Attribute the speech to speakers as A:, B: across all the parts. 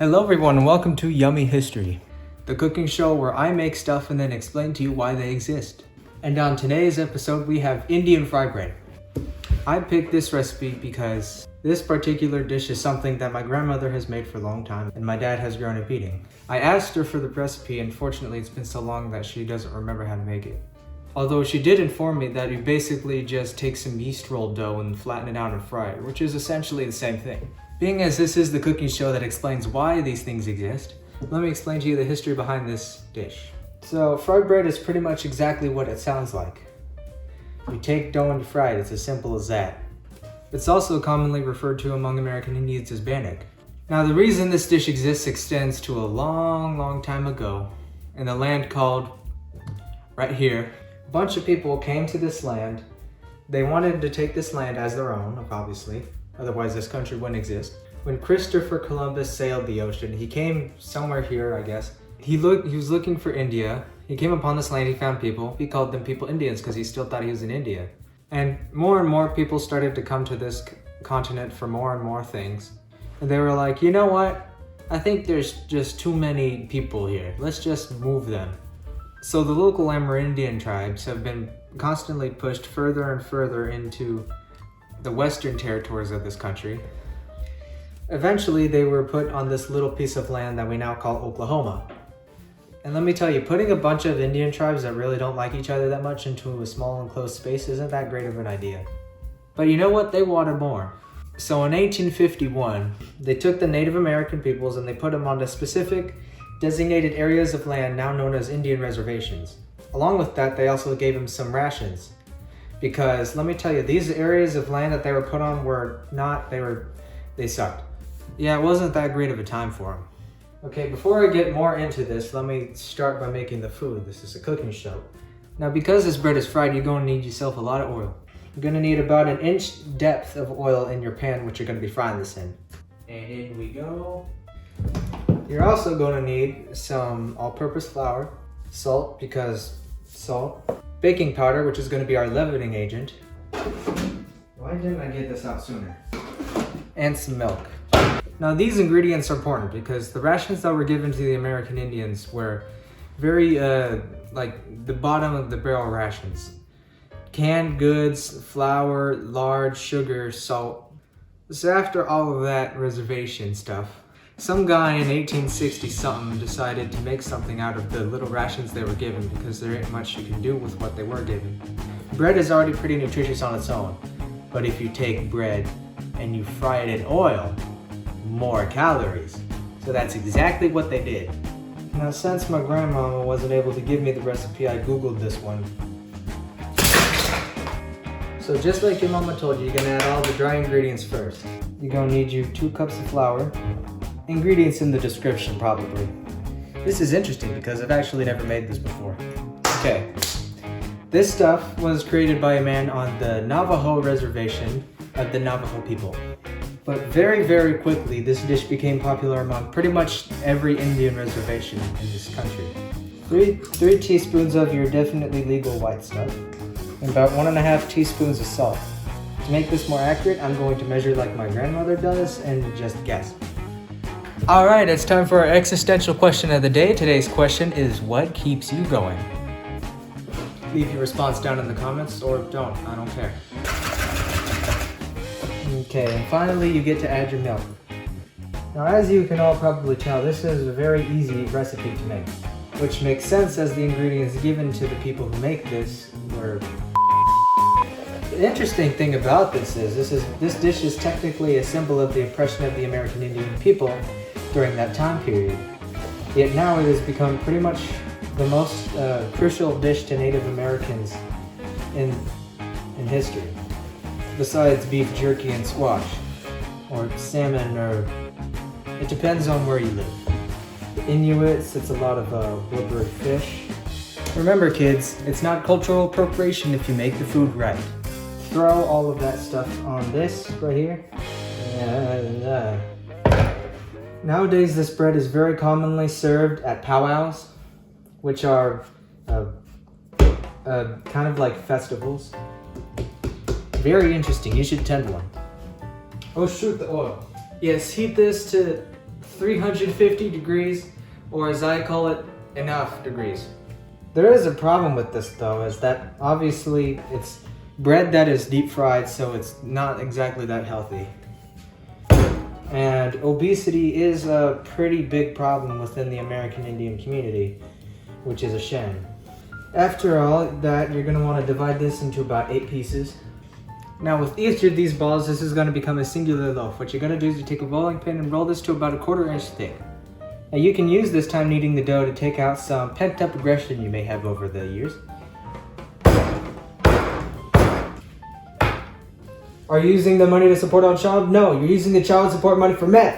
A: Hello everyone and welcome to Yummy History, the cooking show where I make stuff and then explain to you why they exist. And on today's episode we have Indian fry bread. I picked this recipe because this particular dish is something that my grandmother has made for a long time and my dad has grown up eating. I asked her for the recipe and fortunately it's been so long that she doesn't remember how to make it. Although she did inform me that you basically just take some yeast roll dough and flatten it out and fry it, which is essentially the same thing. Being as this is the cooking show that explains why these things exist, let me explain to you the history behind this dish. So, fried bread is pretty much exactly what it sounds like. You take dough and fry it, it's as simple as that. It's also commonly referred to among American Indians as bannock. Now, the reason this dish exists extends to a long time ago in the land called, right here. A bunch of people came to this land. They wanted to take this land as their own, obviously. Otherwise this country wouldn't exist. When Christopher Columbus sailed the ocean, he came somewhere here, I guess. He was looking for India. He came upon this land, he found people. He called them people Indians because he still thought he was in India. And more people started to come to this continent for more and more things. And they were like, you know what? I think there's just too many people here. Let's just move them. So the local Amerindian tribes have been constantly pushed further and further into the western territories of this country. Eventually, they were put on this little piece of land that we now call Oklahoma. And let me tell you, putting a bunch of Indian tribes that really don't like each other that much into a small enclosed space isn't that great of an idea. But you know what? They wanted more. So in 1851, they took the Native American peoples and they put them onto specific designated areas of land now known as Indian reservations. Along with that, they also gave them some rations. Because let me tell you, these areas of land that they were put on they sucked. Yeah, it wasn't that great of a time for them. Okay, before I get more into this, let me start by making the food. This is a cooking show. Now, because this bread is fried, you're going to need yourself a lot of oil. You're going to need about an inch depth of oil in your pan, which you're going to be frying this in. And in we go. You're also going to need some all-purpose flour, salt, because salt, baking powder, which is going to be our leavening agent. Why didn't I get this out sooner? And some milk. Now these ingredients are important because the rations that were given to the American Indians were very, like the bottom of the barrel rations. Canned goods, flour, lard, sugar, salt. So after all of that reservation stuff, some guy in 1860 something decided to make something out of the little rations they were given because there ain't much you can do with what they were given. Bread is already pretty nutritious on its own, but if you take bread and you fry it in oil, more calories. So that's exactly what they did. Now since my grandmama wasn't able to give me the recipe, I googled this one. So just like your mama told you, you're gonna add all the dry ingredients first. You're gonna need you 2 cups of flour. Ingredients in the description, probably. This is interesting because I've actually never made this before. Okay. This stuff was created by a man on the Navajo reservation of the Navajo people. But very quickly, this dish became popular among pretty much every Indian reservation in this country. 3 teaspoons of your definitely legal white stuff, and about 1.5 teaspoons of salt. To make this more accurate, I'm going to measure like my grandmother does and just guess. Alright, it's time for our existential question of the day. Today's question is, what keeps you going? Leave your response down in the comments, or don't, I don't care. Okay, and finally you get to add your milk. Now as you can all probably tell, this is a very easy recipe to make. Which makes sense as the ingredients given to the people who make this were... The interesting thing about this dish is technically a symbol of the oppression of the American Indian people during that time period. Yet now it has become pretty much the most crucial dish to Native Americans in history. Besides beef jerky and squash, or salmon, or it depends on where you live. The Inuits, it's a lot of blubbery fish. Remember kids, it's not cultural appropriation if you make the food right. Throw all of that stuff on this right here. And, nowadays this bread is very commonly served at powwows, which are kind of like festivals. Very interesting, you should attend one. Oh shoot, the oil. Yes, heat this to 350 degrees, or as I call it, enough degrees. There is a problem with this though, is that obviously it's bread that is deep fried, so it's not exactly that healthy. And obesity is a pretty big problem within the American Indian community, which is a shame. After all that, you're going to want to divide this into about 8 pieces. Now with each of these balls, this is going to become a singular loaf. What you're going to do is you take a rolling pin and roll this to about 1/4 inch thick. Now you can use this time kneading the dough to take out some pent up aggression you may have over the years. Are you using the money to support our child? No, you're using the child support money for meth.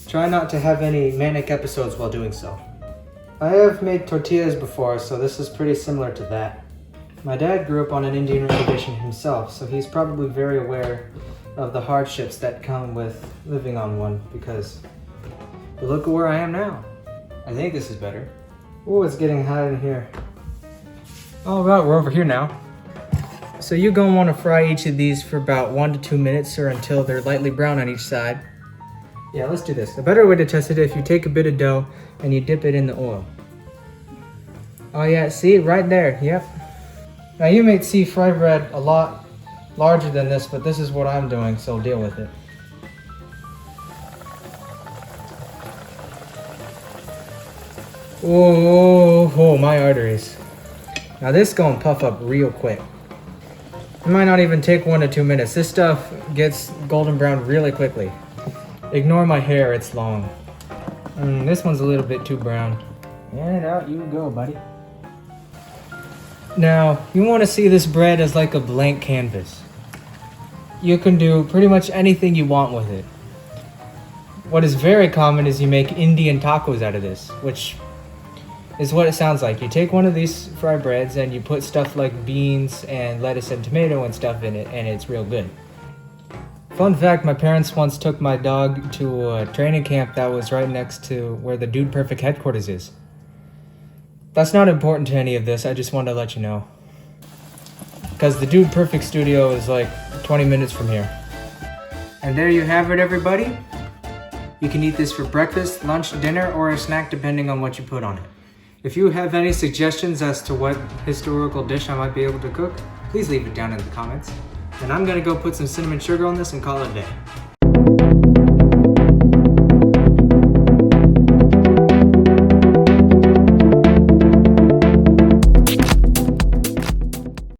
A: Try not to have any manic episodes while doing so. I have made tortillas before, so this is pretty similar to that. My dad grew up on an Indian reservation himself, so he's probably very aware of the hardships that come with living on one, because look at where I am now. I think this is better. Oh, it's getting hot in here. All right, we're over here now. So you're gonna wanna fry each of these for about 1 to 2 minutes or until they're lightly brown on each side. Yeah, let's do this. The better way to test it is if you take a bit of dough and you dip it in the oil. Oh yeah, see, right there, yep. Now you may see fry bread a lot larger than this, but this is what I'm doing, so deal with it. Oh, my arteries. Now this is gonna puff up real quick. It might not even take 1 to 2 minutes. This stuff gets golden brown really quickly. Ignore my hair, it's long. This one's a little bit too brown. And out you go, buddy. Now, you want to see this bread as like a blank canvas. You can do pretty much anything you want with it. What is very common is you make Indian tacos out of this, which is what it sounds like. You take one of these fry breads and you put stuff like beans and lettuce and tomato and stuff in it, and it's real good. Fun fact, my parents once took my dog to a training camp that was right next to where the Dude Perfect headquarters is. That's not important to any of this, I just wanted to let you know. Because the Dude Perfect studio is like 20 minutes from here. And there you have it, everybody. You can eat this for breakfast, lunch, dinner, or a snack depending on what you put on it. If you have any suggestions as to what historical dish I might be able to cook, please leave it down in the comments. And I'm gonna go put some cinnamon sugar on this and call it a day.